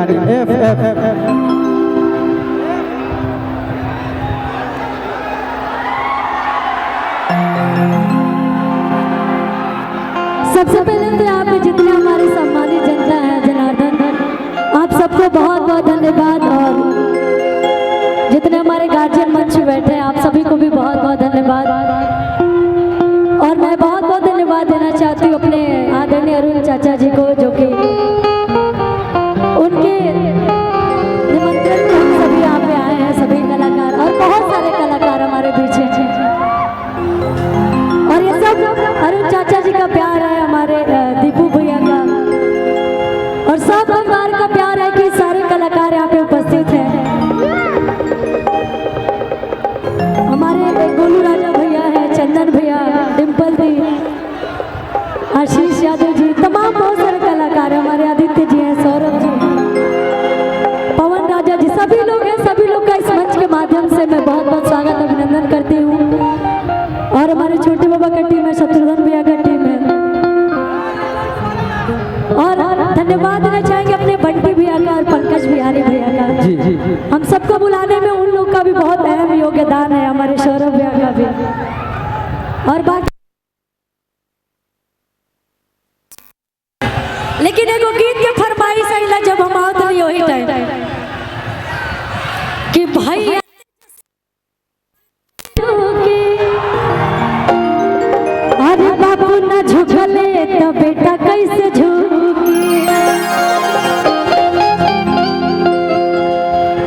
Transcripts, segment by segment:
Bihari F F सबसे पहले तो यहाँ पे जितने हमारे सम्मानित जनता है जनार्दन, आप सबको बहुत बहुत धन्यवाद। और जितने हमारे गार्जियन मंच में बैठे हैं आप सभी को भी बहुत बहुत धन्यवाद। और मैं बहुत बहुत धन्यवाद देना चाहती हूँ अपने आदरणीय अरुण चाचा जी को, जो कि उनके निमंत्रण पर हम सभी यहाँ पे आए हैं, सभी कलाकार और बहुत सारे कलाकार हमारे पीछे हैं। और ये सब अरुण चाचा जी का प्यार है, हमारे दीपू भैया का, और सब परिवार का प्यार है कि सारे कलाकार यहाँ पे उपस्थित हैं। हमारे गोलू राजा भैया है, चंदन भैया, डिम्पल दी, आशीष यादव जी, तमाम बहुत सारे कलाकार हैं, हमारे आदित्य जी हैं, सौरभ जी, पवन राजा जी, सभी लोग हैं। सभी लोग का इस मंच के माध्यम से मैं बहुत बहुत स्वागत अभिनंदन करती हूँ। और हमारे छोटे बाबा का टीम है, शत्रुघ्न भैया का टीम है। और धन्यवाद देना चाहेंगे अपने बंटी भैया का और पंकज बिहारी भैया का। जी जी जी हम सबको बुलाने में उन लोग का भी बहुत अहम योगदान है, हमारे सौरभ भैया का भी। और बाकी लेकिन एगो गीत के फरमाइश आइला जब हम आवत नहीं वही टाइम कि भैया अरे बाबू न झुकले तो बेटा कैसे झुकी,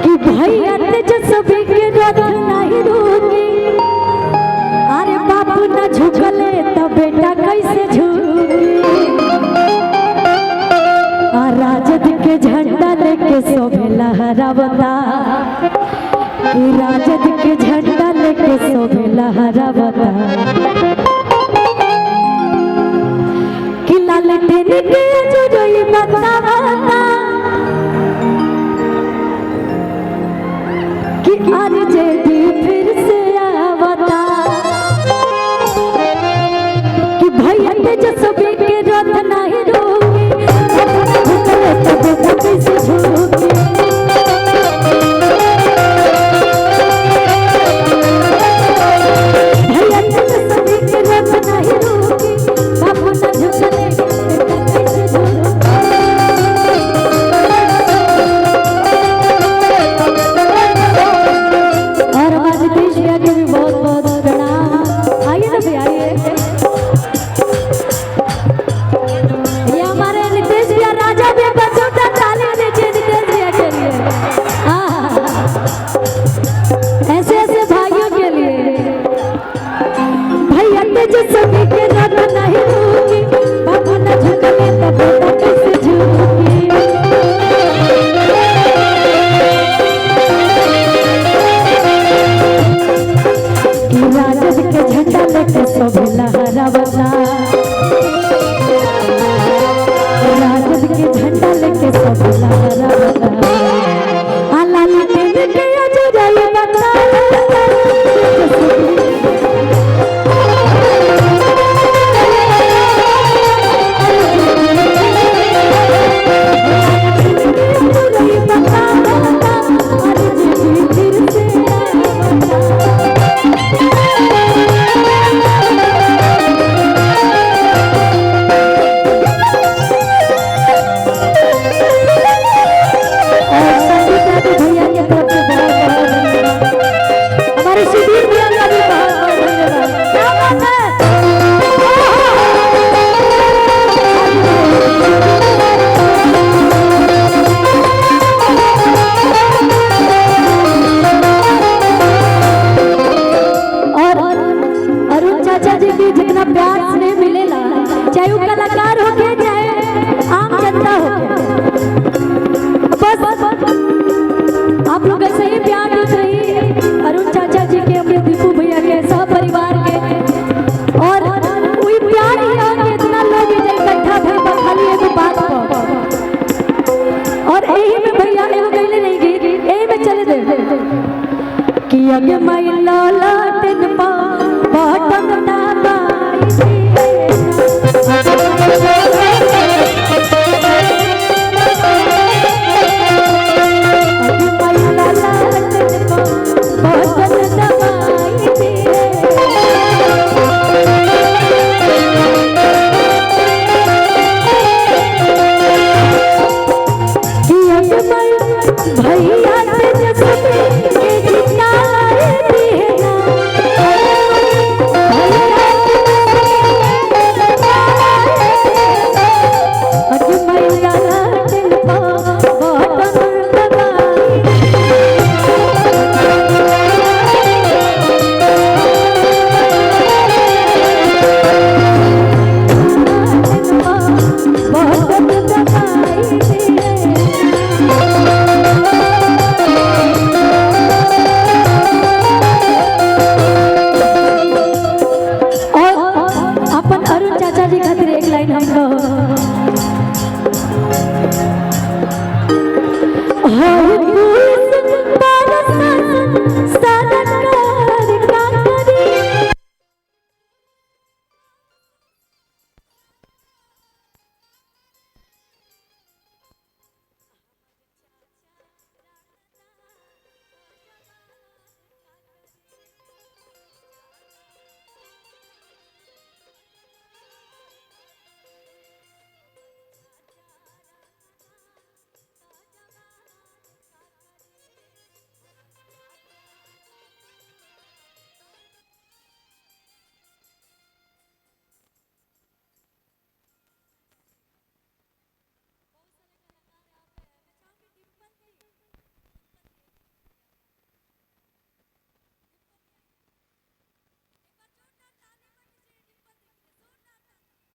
कि भैया तेजस्वी के रथ नहीं रुकी, अरे बाबू न झुकले तो बेटा कैसे झुकी। राजद के झंडा लेके शोभे लहरावता, राजद के झंडा लेके शोभे लहरावता, कि लालटेन के जुड़ई बतावता, कि आरजेडी फिर से आवता, कि भैया तेजस्वी के रथ नहीं रोकी, कैसे झुकी। भैया तेजस्वी के रथ नहीं रोकी, बाबू न झुकले कैसे झुकी। और हमारे देश भैया के भी बहुत बहुत प्रणाम। आइए ना भैया, आइए। ये हमारे नितेश भैया राजा भी बसोटा ताली दीजिए नितेश भैया के लिए। ऐसे ऐसे भाइयों के लिए। भैया तेजस्वी के रथ नहीं रुकी, बाबू न झुकले तो बेटा कैसे झुकी। कि राजद के झंडा लेके शोभे लहरावता, राजद के झंडा लेके शोभे लहरावता, लालटेन के जुड़ई बतावता, जितना प्यार स्नेह मिलेला, चाहे वो कलाकार हो के चाहे आम जनता हो के, बस आप लोग ऐसे ही प्यार देते रहिए अरुण चाचा जी के, अपने दीपू भैया के, सब परिवार के। और वही प्यार ही है कि इतना लोग इकट्ठा भइल खाली एगो बात पर। और यही में भैया एगो गईले नहीं गई, यही में चले दे कि अगे माई लालटेन पा बटन ना बाई लाइन हमको